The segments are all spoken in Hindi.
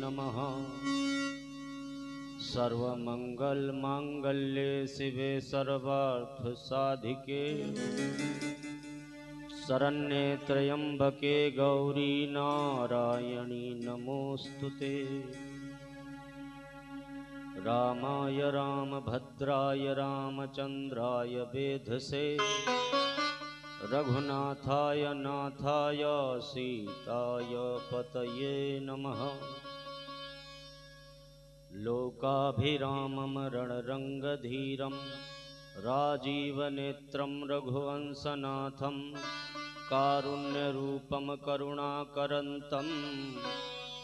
नमः। सर्वमंगलमांगल्ये शिवे सर्वार्थसाधिके शरण्ये त्र्यंबके गौरी नारायणी नमोस्तुते। रामाय रामभद्राय रामचंद्राय वेधसे रघुनाथाय नाथाय सीताय पतये नमः। लोकाभिरामं रणरंगधीरं राजीवनेत्रं रघुवंशनाथं कारुण्यरूपं करुणाकरन्तं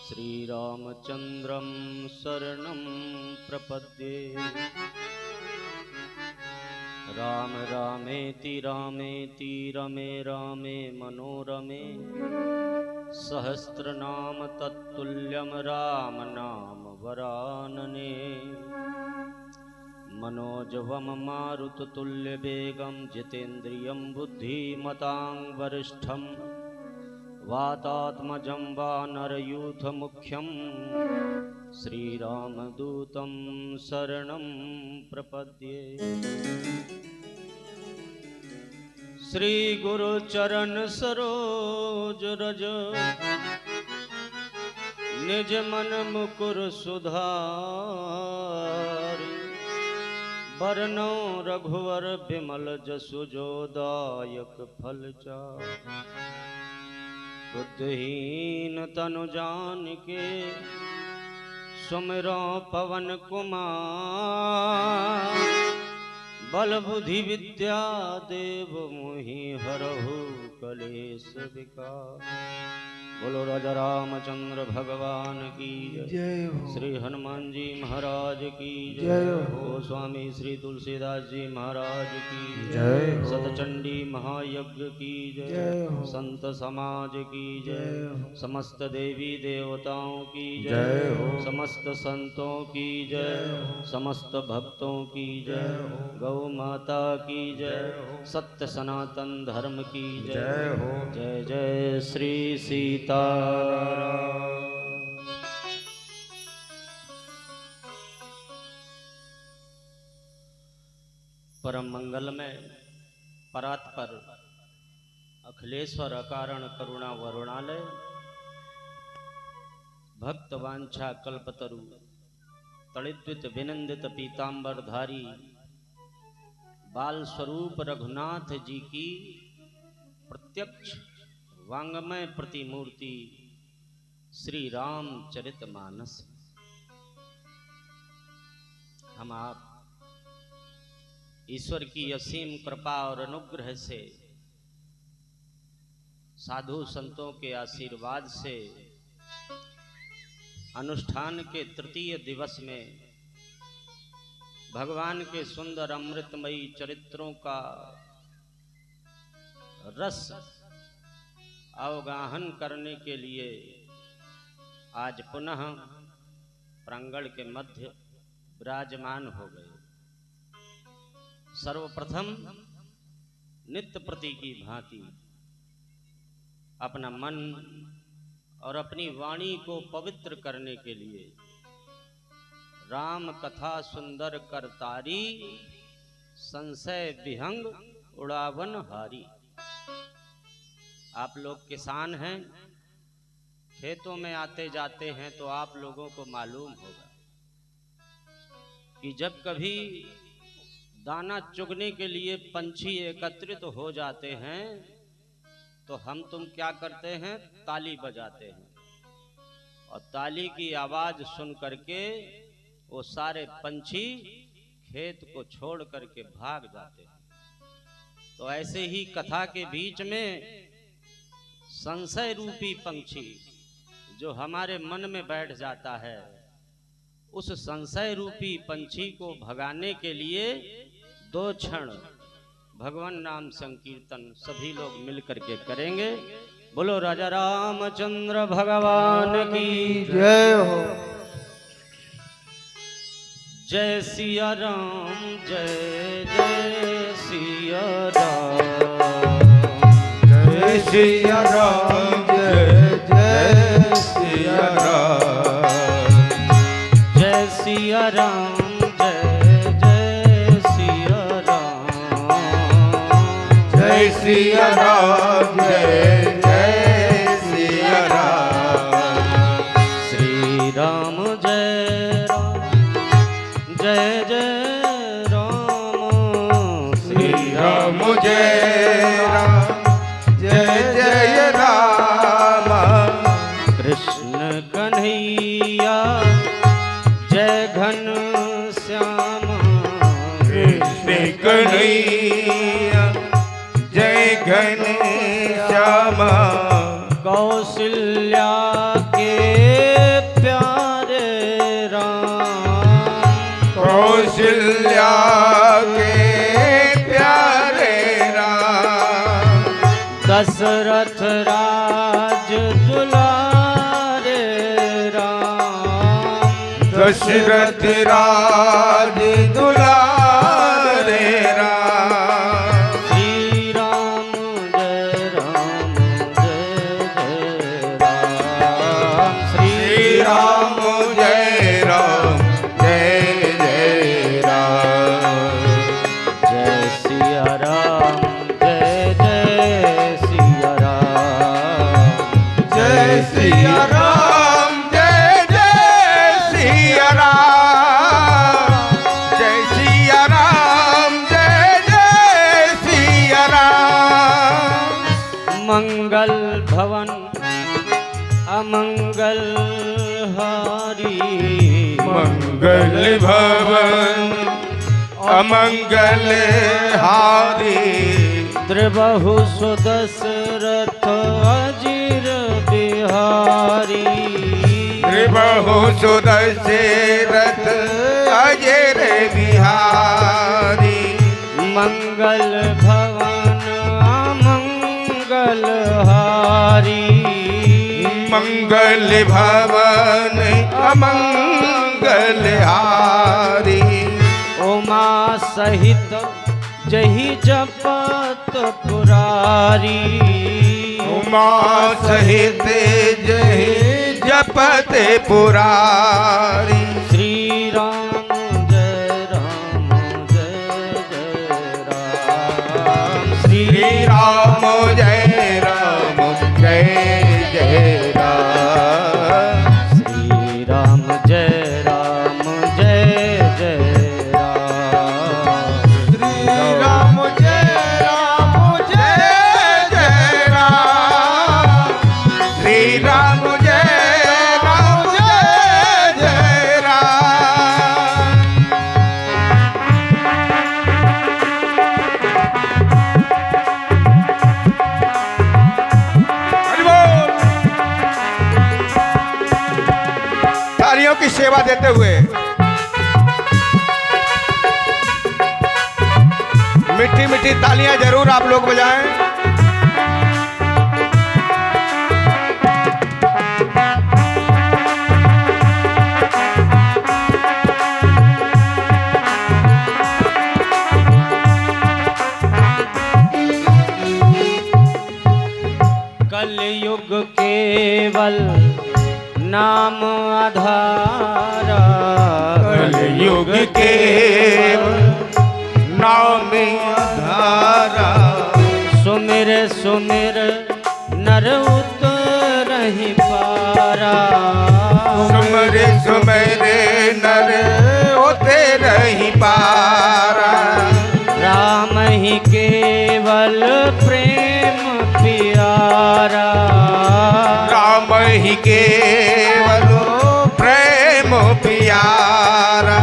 श्रीरामचन्द्रं शरणं प्रपद्ये। राम रामेति रामेति रमे रामे मनोरमे सहस्रनाम तत्तुल्यं राम नाम वरानने। मनोजवं मारुततुल्यवेगं जितेन्द्रियं बुद्धिमतां वरिष्ठं वातात्मजं वानरयूथमुख्यं श्रीरामदूतं शरणं प्रपद्ये। श्री गुरु चरण सरोज रज निज मन मुकुर सुधारि। बरनौ रघुवर बिमल जसु जो दायक फल चारि। बुद्धिहीन तनु जानिके सुमिरो पवन कुमार। बल बुद्धि विद्या देव मोहि हरहु कलेश विकार। बोलो राजा रामचंद्र भगवान की जय हो। श्री हनुमान जी महाराज की जय हो। स्वामी श्री तुलसीदास जी महाराज की जय हो। सतचंडी महायज्ञ की जय हो। संत समाज की जय हो। समस्त देवी देवताओं की जय हो। समस्त संतों की जय हो। समस्त भक्तों की जय हो। गौ माता की जय हो। सत्य सनातन धर्म की जय हो। जय जय श्री सीता। परम मंगल में परात्पर अखिलेश्वर अकारण करुणा वरुणालय भक्त वांछा कल्पतरु तड़िद्वित विनंदित पीतांबरधारी बाल स्वरूप रघुनाथ जी की प्रत्यक्ष वांगमय प्रतिमूर्ति श्री रामचरितमानस। हम आप ईश्वर की असीम कृपा और अनुग्रह से साधु संतों के आशीर्वाद से अनुष्ठान के तृतीय दिवस में भगवान के सुंदर अमृतमयी चरित्रों का रस अवगाहन करने के लिए आज पुनः प्रांगण के मध्य विराजमान हो गए। सर्वप्रथम नित्य प्रति की भांति अपना मन और अपनी वाणी को पवित्र करने के लिए राम कथा सुंदर करतारी संशय विहंग उड़ावन हारी। आप लोग किसान हैं, खेतों में आते जाते हैं तो आप लोगों को मालूम होगा कि जब कभी दाना चुगने के लिए पंछी एकत्रित हो जाते हैं तो हम तुम क्या करते हैं, ताली बजाते हैं और ताली की आवाज सुन करके वो सारे पंछी खेत को छोड़ करके भाग जाते हैं। तो ऐसे ही कथा के बीच में संशय रूपी पंछी जो हमारे मन में बैठ जाता है, उस संशय रूपी पंछी को भगाने के लिए 2 क्षण भगवान नाम संकीर्तन सभी लोग मिलकर के करेंगे। बोलो राजा रामचंद्र भगवान की जय हो। जय सिया राम जय जय सिया राम। जय सिया राम जय जय सिया राम। सिया राम जय जय सिया राम। जय सिया राम जय जय सिया राम। श्री राम जय जय राम। श्री राम जय राम जय जय राम। कृष्ण कन्हैया जय घन श्याम। कृष्ण कन्हैया जय घन श्याम। कौशल्या के प्यारे राम। कौशल्या के प्यारे राम। दशरथ राज दुलारे राम। दशरथ राज दुलारे राम। श्री राम जय राम। श्री राम जय राम जय जय राम। जय सिया राम जय जय सिया राम। जय सिया राम जय जय सिया राम। जय सिया राम जय जय सिया राम। मंगल भवन अमंगल हारी। मंगल भवन अमंगल हारी। त्रिबहु सुदशरथ अजीर बिहारी। त्रिबहु सुदशरथ अजर बिहारी। मंगल भवन अमंगल हारी। मंगल भवन अमंगल हारी। उमा सहित जही जपत पुरारी। उमा सहित जय जपत पुरारी। श्री राम जय जय राम। श्री राम जय राम जय जय राम। श्री राम जय जय राम। श्री राम जय जय राम। श्री राम जय जय राम। हरि बोल। तालियों की सेवा देते हुए मीठी मीठी तालियां जरूर आप लोग बजाएं। कलयुग केवल नाम आधारा। कलयुग केवल नाम आधारा। सुमिर सुमिर नर उतरहि पारा। सुमर सुमर नर होते रही पारा। राम ही केवल प्रेम प्यारा। राम ही केवल प्रेम प्यारा।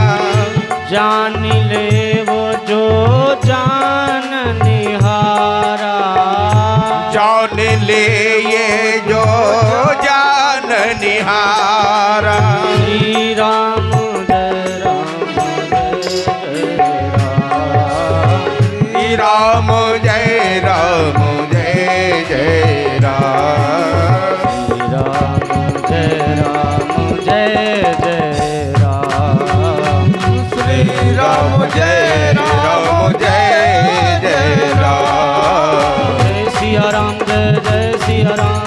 जान ले वो जो जान निहारा। जान ले ये जो जान निहारा। श्री राम जय राम। श्री राम जय राम जय जय राम। श्री राम जय राम जय जय राम। श्री राम जय राम जय जय राम। जय सिया राम जय जय सिया राम।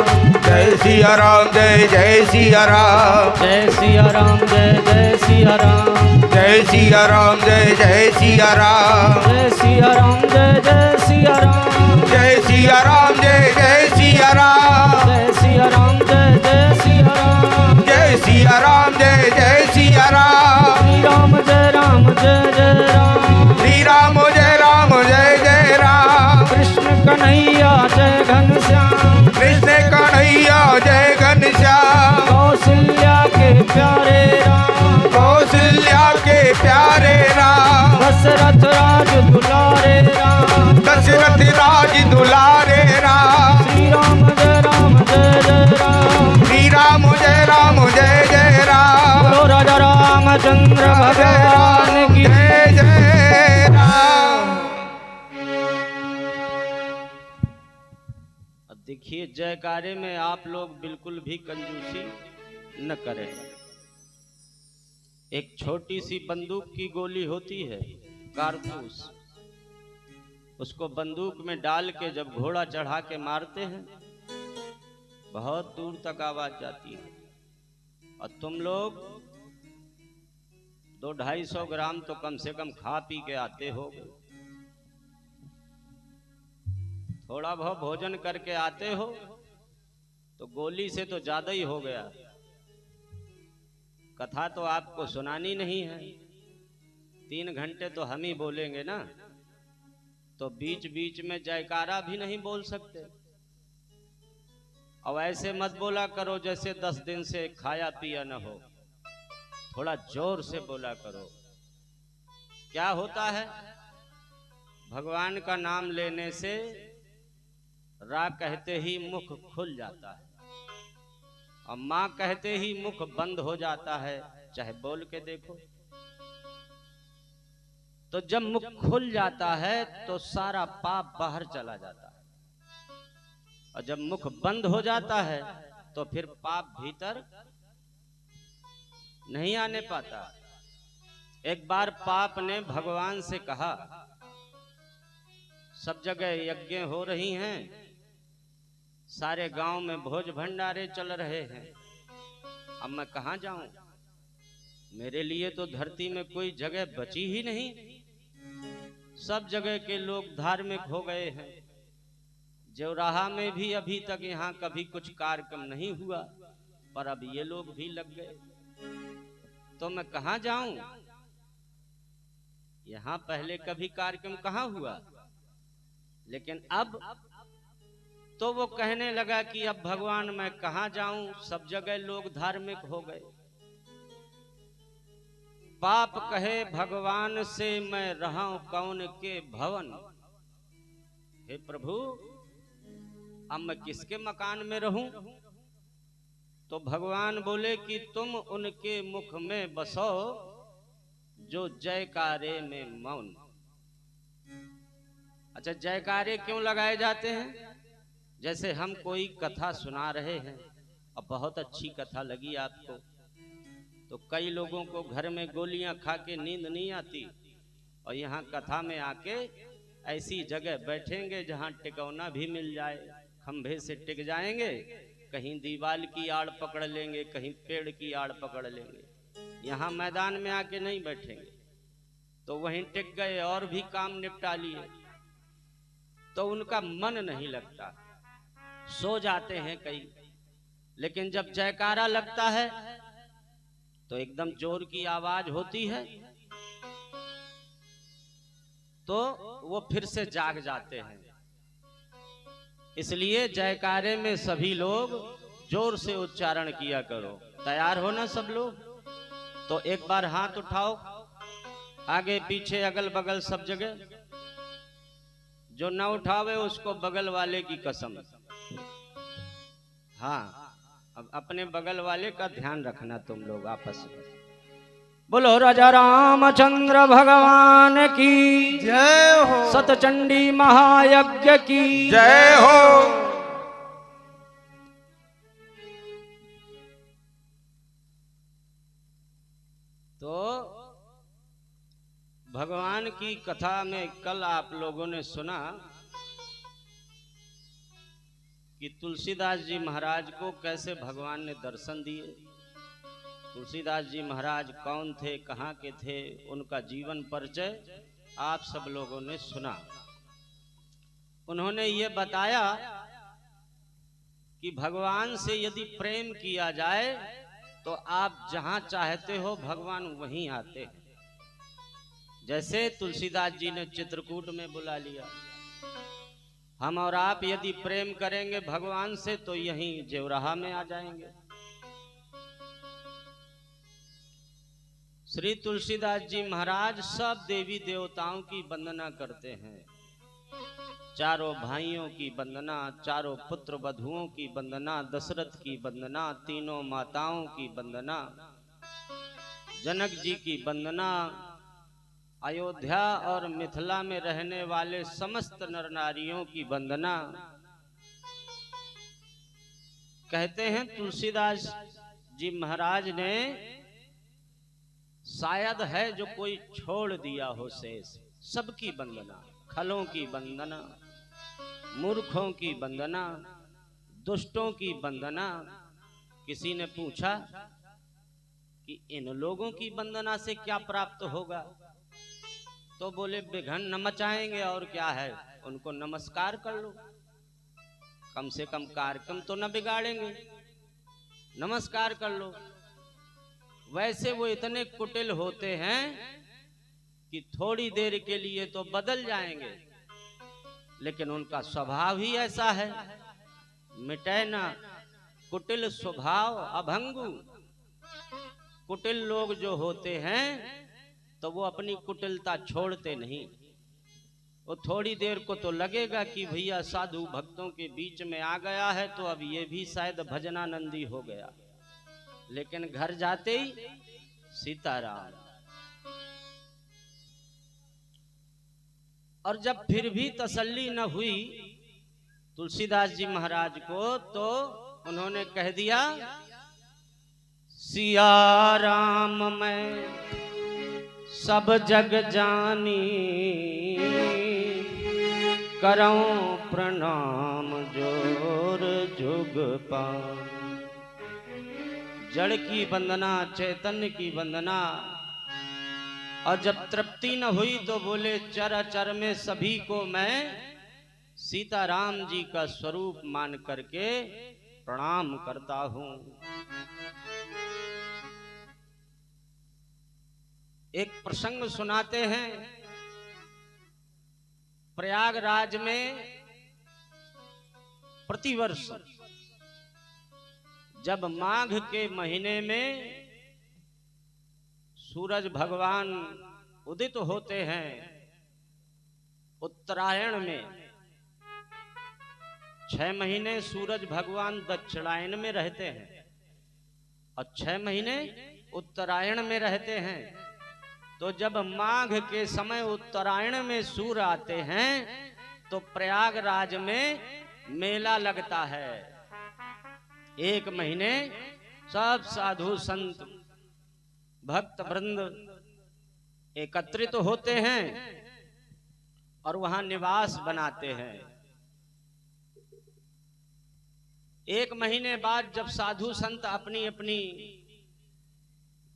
जय सिया राम जय जय सिया राम। जय सिया राम जय जय सिया राम। जय सिया राम जय जय सिया राम जय सिया राम जय जय सिया राम जय सिया राम जय जय सिया राम जय सिया राम जय जय सिया राम जय सिया राम जय जय सिया राम श्री राम जय जय राम श्री राम जय जय राम कृष्ण कन्हैया जय घनश्याम कृष्ण कन्हैया जय घनश्याम कौशल्या के प्यारे राम कौशल्या के प्यारे राम दशरथ राज दुलारे राम दशरथ राज दुलारे राम श्री राम जय जय राम श्री राम जय जय राम बोलो राजा रामचंद्र भगवान की जय जय राम। अब देखिए जयकारे में आप लोग बिल्कुल भी कंजूसी न करें। एक छोटी सी बंदूक की गोली होती है, कारतूस, उसको बंदूक में डाल के जब घोड़ा चढ़ा के मारते हैं बहुत दूर तक आवाज जाती है। और तुम लोग 200-250 ग्राम तो कम से कम खा पी के आते हो, थोड़ा बहुत भोजन करके आते हो, तो गोली से तो ज्यादा ही हो गया। कथा तो आपको सुनानी नहीं है, 3 घंटे तो हम ही बोलेंगे ना, तो बीच बीच में जयकारा भी नहीं बोल सकते। अब ऐसे मत बोला करो जैसे 10 दिन से खाया पिया न हो, थोड़ा जोर से बोला करो। क्या होता है, भगवान का नाम लेने से रा कहते ही मुख खुल जाता है और मां कहते ही मुख बंद हो जाता है, चाहे बोल के देखो। तो जब मुख खुल जाता है तो सारा पाप बाहर चला जाता है, और जब मुख बंद हो जाता है तो फिर पाप भीतर नहीं आने पाता। एक बार पाप ने भगवान से कहा, सब जगह यज्ञ हो रही हैं, सारे गांव में भोज भंडारे चल रहे हैं, अब मैं कहां जाऊं? मेरे लिए तो धरती में कोई जगह बची ही नहीं। सब जगह के लोग धार्मिक हो गए हैं, जौराहा में भी अभी तक यहाँ कभी कुछ कार्यक्रम नहीं हुआ, पर अब ये लोग भी लग गए, तो मैं कहां जाऊं? यहाँ पहले कभी कार्यक्रम कहां हुआ, लेकिन अब तो वो कहने लगा कि अब भगवान मैं कहां जाऊं, सब जगह लोग धार्मिक हो गए। पाप कहे भगवान से मैं रहा कौन के भवन, हे प्रभु अब मैं किसके मकान में रहूं? तो भगवान बोले कि तुम उनके मुख में बसो जो जयकारे में मौन। अच्छा, जयकारे क्यों लगाए जाते हैं? जैसे हम कोई कथा सुना रहे हैं और बहुत अच्छी कथा लगी आपको, तो कई लोगों को घर में गोलियां खा के नींद नहीं आती, और यहाँ कथा में आके ऐसी जगह बैठेंगे जहाँ टिकौना भी मिल जाए, खंभे से टिक जाएंगे, कहीं दीवार की आड़ पकड़ लेंगे, कहीं पेड़ की आड़ पकड़ लेंगे, यहाँ मैदान में आके नहीं बैठेंगे, तो वहीं टिक गए और भी काम निपटा लिए, तो उनका मन नहीं लगता, सो जाते हैं कई। लेकिन जब जयकारा लगता है तो एकदम जोर की आवाज होती है, तो वो फिर से जाग जाते हैं। इसलिए जयकारे में सभी लोग जोर से उच्चारण किया करो। तैयार हो ना सब लोग? तो एक बार हाथ उठाओ, आगे पीछे अगल बगल सब जगह। जो न उठावे उसको बगल वाले की कसम। हाँ, अब अपने बगल वाले का ध्यान रखना तुम लोग आपस में। बोलो राजा रामचंद्र भगवान की जय हो। सतचंडी महायज्ञ की जय हो। तो भगवान की कथा में कल आप लोगों ने सुना कि तुलसीदास जी महाराज को कैसे भगवान ने दर्शन दिए। तुलसीदास जी महाराज कौन थे, कहाँ के थे, उनका जीवन परिचय आप सब लोगों ने सुना। उन्होंने ये बताया कि भगवान से यदि प्रेम किया जाए तो आप जहां चाहते हो भगवान वहीं आते हैं। जैसे तुलसीदास जी ने चित्रकूट में बुला लिया, हम और आप यदि प्रेम करेंगे भगवान से तो यहीं जेवराहा में आ जाएंगे। श्री तुलसीदास जी महाराज सब देवी देवताओं की वंदना करते हैं, चारों भाइयों की वंदना, चारों पुत्र वधुओं की वंदना, दशरथ की वंदना, तीनों माताओं की वंदना, जनक जी की वंदना, अयोध्या और मिथिला में रहने वाले समस्त नर नारियों की वंदना। कहते हैं तुलसीदास जी महाराज ने शायद है जो कोई छोड़ दिया हो शेष, सबकी वंदना, खलों की वंदना, मूर्खों की वंदना, दुष्टों की वंदना। किसी ने पूछा कि इन लोगों की वंदना से क्या प्राप्त होगा, तो बोले विघ्न न मचाएंगे और क्या है, उनको नमस्कार कर लो, कम से कम कार्यक्रम तो न बिगाड़ेंगे, नमस्कार कर लो। वैसे वो इतने कुटिल होते हैं कि थोड़ी देर के लिए तो बदल जाएंगे, लेकिन उनका स्वभाव ही ऐसा है, मिटे ना कुटिल स्वभाव अभंगु। कुटिल लोग जो होते हैं तो वो अपनी कुटिलता छोड़ते नहीं। वो थोड़ी देर को तो लगेगा कि भैया साधु भक्तों के बीच में आ गया है तो अब ये भी शायद भजनानंदी हो गया, लेकिन घर जाते ही सीताराम। और जब फिर भी तसल्ली न हुई तुलसीदास जी महाराज को, तो उन्होंने कह दिया, सिया राम मैं सब जग जानी, करऊं प्रणाम जोर जुग पान। जड़ की वंदना, चैतन्य की वंदना। और जब तृप्ति न हुई तो बोले, चर अचर में सभी को मैं सीताराम जी का स्वरूप मान करके प्रणाम करता हूं। एक प्रसंग सुनाते हैं। प्रयागराज में प्रतिवर्ष जब माघ के महीने में सूरज भगवान उदित होते हैं, उत्तरायण में 6 महीने सूरज भगवान दक्षिणायन में रहते हैं और 6 महीने उत्तरायण में रहते हैं। तो जब माघ के समय उत्तरायण में सूर्य आते हैं तो प्रयागराज में मेला लगता है। 1 महीने सब साधु संत भक्त वृंद एकत्रित होते हैं और वहां निवास बनाते हैं। 1 महीने बाद जब साधु संत अपनी अपनी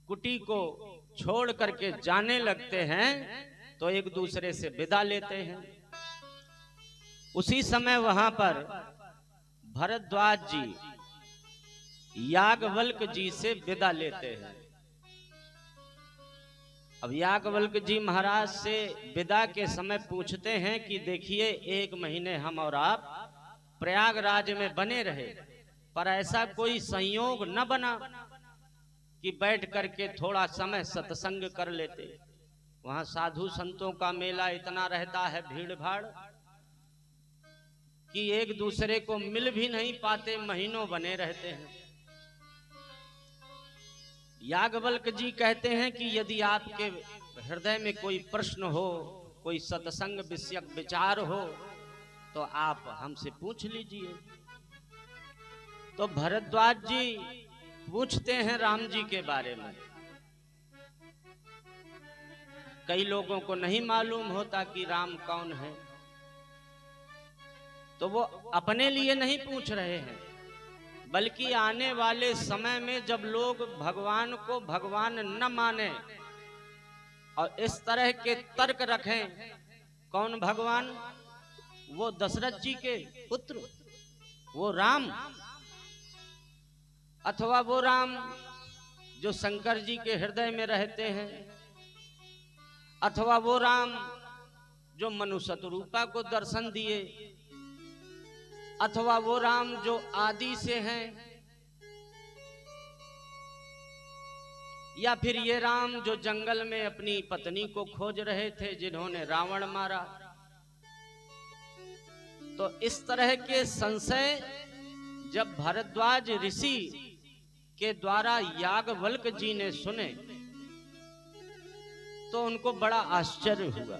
कुटी को छोड़ करके जाने लगते हैं तो एक दूसरे से विदा लेते हैं। उसी समय वहां पर भरद्वाज जी याज्ञवल्क जी से विदा लेते हैं। अब याज्ञवल्क जी महाराज से विदा के समय पूछते हैं कि देखिए 1 महीने हम और आप प्रयागराज में बने रहे, पर ऐसा कोई संयोग न बना कि बैठ करके थोड़ा समय सत्संग कर लेते। वहां साधु संतों का मेला इतना रहता है, भीड़ भाड़, कि एक दूसरे को मिल भी नहीं पाते, महीनों बने रहते हैं। याज्ञवल्क जी कहते हैं कि यदि आपके हृदय में कोई प्रश्न हो, कोई सत्संग विषयक विचार हो तो आप हमसे पूछ लीजिए। तो भरद्वाज जी पूछते हैं राम जी के बारे में। कई लोगों को नहीं मालूम होता कि राम कौन है, तो वो अपने लिए नहीं पूछ रहे हैं, बल्कि आने वाले समय में जब लोग भगवान को भगवान न माने और इस तरह के तर्क रखें, कौन भगवान? वो दशरथ जी के पुत्र, वो राम, अथवा वो राम जो शंकर जी के हृदय में रहते हैं, अथवा वो राम जो मनु शतरूपा को दर्शन दिए, अथवा वो राम जो आदि से हैं, या फिर ये राम जो जंगल में अपनी पत्नी को खोज रहे थे, जिन्होंने रावण मारा। तो इस तरह के संशय जब भरद्वाज ऋषि के द्वारा याज्ञवल्क्य जी ने सुने तो उनको बड़ा आश्चर्य हुआ।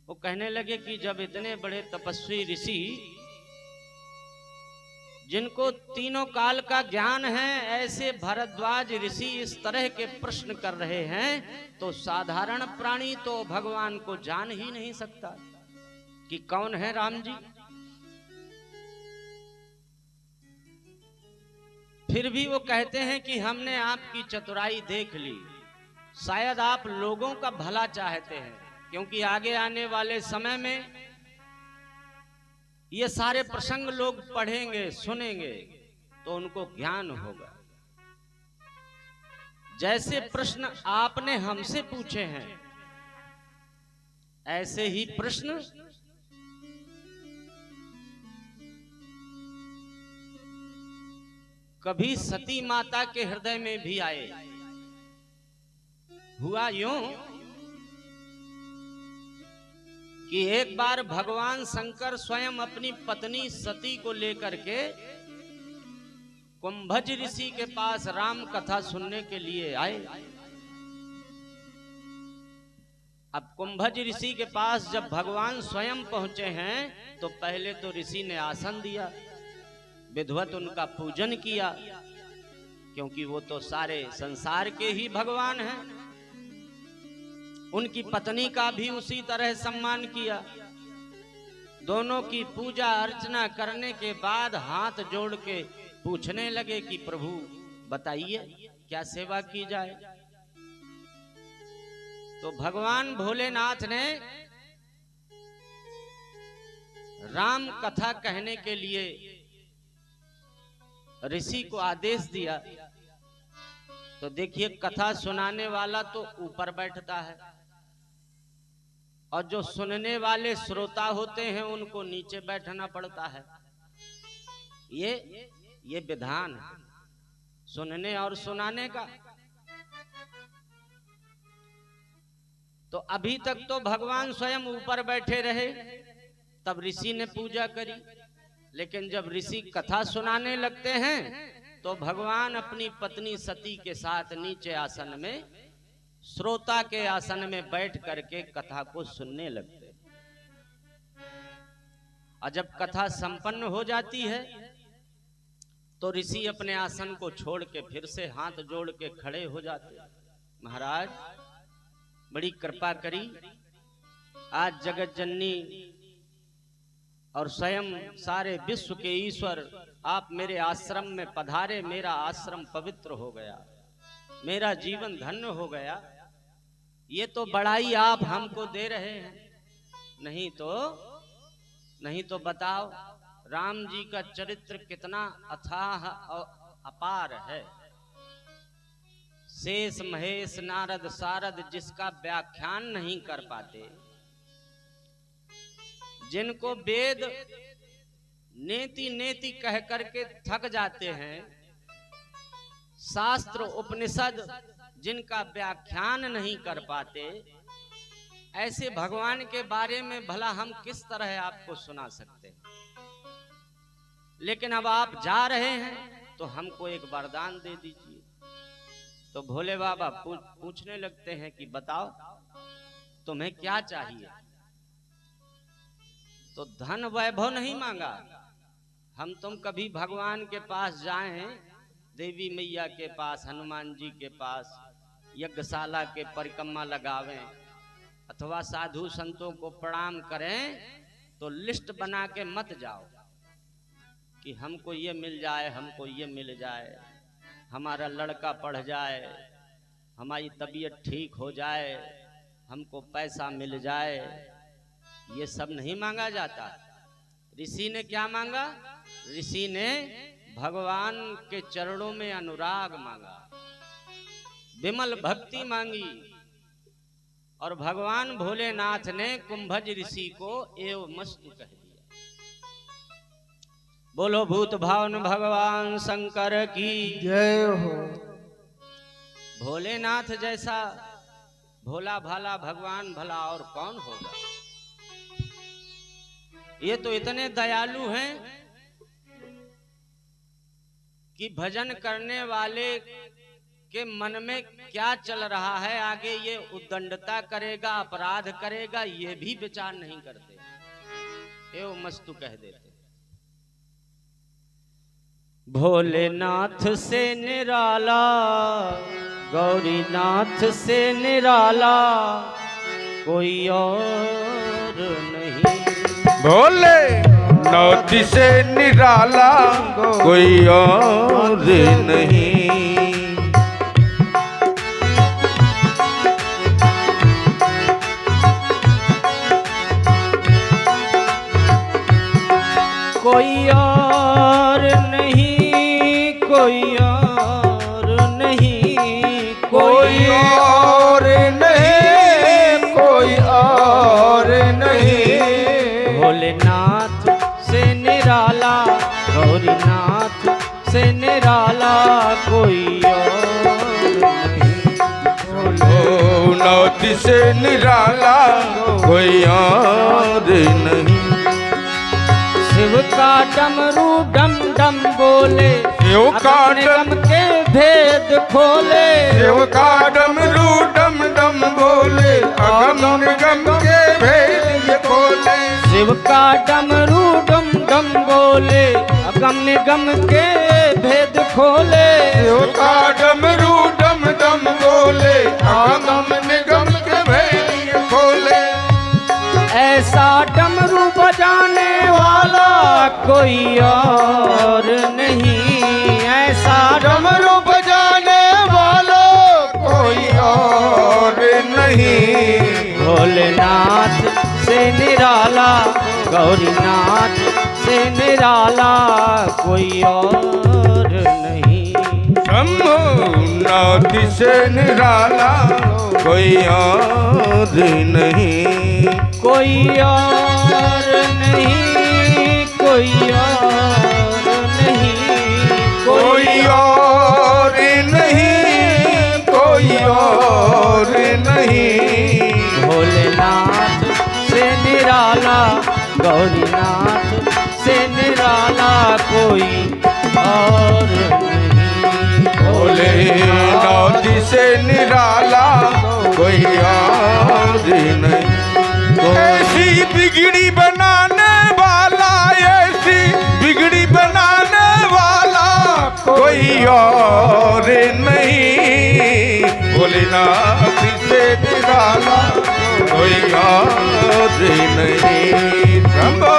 वो कहने लगे कि जब इतने बड़े तपस्वी ऋषि जिनको तीनों काल का ज्ञान है, ऐसे भरद्वाज ऋषि इस तरह के प्रश्न कर रहे हैं, तो साधारण प्राणी तो भगवान को जान ही नहीं सकता कि कौन है राम जी। फिर भी वो कहते हैं कि हमने आपकी चतुराई देख ली, शायद आप लोगों का भला चाहते हैं, क्योंकि आगे आने वाले समय में ये सारे प्रसंग लोग पढ़ेंगे, सुनेंगे, तो उनको ज्ञान होगा। जैसे प्रश्न आपने हमसे पूछे हैं, ऐसे ही प्रश्न कभी सती माता के हृदय में भी आए। हुआ यूं कि एक बार भगवान शंकर स्वयं अपनी पत्नी सती को लेकर के कुंभज ऋषि के पास राम कथा सुनने के लिए आए। अब कुंभज ऋषि के पास जब भगवान स्वयं पहुंचे हैं, तो पहले तो ऋषि ने आसन दिया, विधिवत उनका पूजन किया, क्योंकि वो तो सारे संसार के ही भगवान हैं। उनकी पत्नी का भी उसी तरह सम्मान किया। दोनों की पूजा अर्चना करने के बाद हाथ जोड़ के पूछने लगे कि प्रभु बताइए क्या सेवा की जाए। तो भगवान भोलेनाथ ने राम कथा कहने के लिए ऋषि को आदेश दिया। तो देखिए, कथा सुनाने वाला तो ऊपर बैठता है और जो सुनने वाले श्रोता होते हैं उनको नीचे बैठना पड़ता है। ये विधान है सुनने और सुनाने का। तो अभी तक तो भगवान स्वयं ऊपर बैठे रहे, तब ऋषि ने पूजा करी। लेकिन जब ऋषि कथा सुनाने लगते हैं तो भगवान अपनी पत्नी सती के साथ नीचे आसन में, श्रोता के आसन में बैठ करके कथा को सुनने लगते। और जब कथा संपन्न हो जाती है तो ऋषि अपने आसन को छोड़ के फिर से हाथ जोड़ के खड़े हो जाते। महाराज बड़ी कृपा करी, आज जगत जननी और स्वयं सारे विश्व के ईश्वर आप मेरे आश्रम में पधारे, मेरा आश्रम पवित्र हो गया, मेरा जीवन धन्य हो गया। ये तो बड़ाई आप हमको दे रहे हैं, नहीं तो बताओ राम जी का चरित्र कितना अथाह और अपार है। शेष महेश नारद सारद जिसका व्याख्यान नहीं कर पाते, जिनको वेद नेति नेति कह करके थक जाते हैं, शास्त्र उपनिषद जिनका व्याख्यान नहीं कर पाते, ऐसे भगवान के बारे में भला हम किस तरह आपको सुना सकते हैं। लेकिन अब आप जा रहे हैं तो हमको एक वरदान दे दीजिए। तो भोले बाबा पूछने लगते हैं कि बताओ तुम्हें क्या चाहिए। तो धन वैभव नहीं मांगा, हम तुम कभी भगवान के पास जाएं, देवी मैया के पास, हनुमान जी के पास, यज्ञशाला के परिक्रमा लगावें अथवा साधु संतों को प्रणाम करें, तो लिस्ट बना के मत जाओ। कि हमको ये मिल जाए, हमको ये मिल जाए, हमारा लड़का पढ़ जाए, हमारी तबीयत ठीक हो जाए, हमको पैसा मिल जाए, ये सब नहीं मांगा जाता। ऋषि ने क्या मांगा? ऋषि ने भगवान के चरणों में अनुराग मांगा, विमल भक्ति मांगी। और भगवान भोलेनाथ ने कुंभज ऋषि को एव मस्तु कह दिया। बोलो भूत भावन भगवान शंकर की जय हो। भोलेनाथ जैसा भोला भाला भगवान भला और कौन होगा। ये तो इतने दयालु हैं कि भजन करने वाले के मन में क्या चल रहा है, आगे ये उद्दंडता करेगा, अपराध करेगा, ये भी विचार नहीं करते, एवं मस्तु कह देते। भोलेनाथ से निराला, गौरीनाथ से निराला कोई और नहीं। भोले नाथ से निराला कोई और नहीं। कोई और नहीं, कोई और नहीं, कोई और नहीं, कोई और नहीं। भोलेनाथ से निराला, गौरीनाथ से निराला कोई और नहीं। भोलेनाथ से निराला कोई और नहीं। शिव का डमरू डम डम बोले, शिव का गम के भेद खोले। शिव का डमरू डम डम बोले, अगम गम के भेद खोले। शिव का डमरू डम डम बोले, अगम निगम के भेद खोले। शिव का डमरू डम डम बोले, अगम निगम के भेद खोले। ऐसा डमरू बजाने वाला कोई और नहीं, ऐसा डमरू बजाने वाला कोई और नहीं। भोलेनाथ से निराला, गौरीनाथ से निराला कोई और नहीं। शंभुनाथ से निराला कोई और नहीं। कोई और नहीं, कोई और नहीं, कोई और नहीं, कोई और नहीं। भोलेनाथ से निराला, गौरीनाथ से निराला कोई और नहीं। भोलेनाथ से निराला कोई और नहीं। ऐसी बिगड़ी बनाने वाला, ऐसी बिगड़ी बनाने वाला कोई और नहीं। भोलेनाथ से निराला कोई और नहीं। शंभो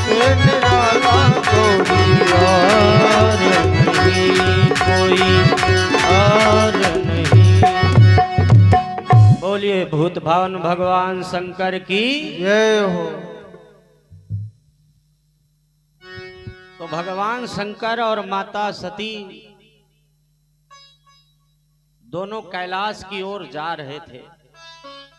से निराला कोई और नहीं, कोई और नहीं। बोलिए भूत भावन भगवान शंकर की जय हो। तो भगवान शंकर और माता सती दोनों कैलाश की ओर जा रहे थे।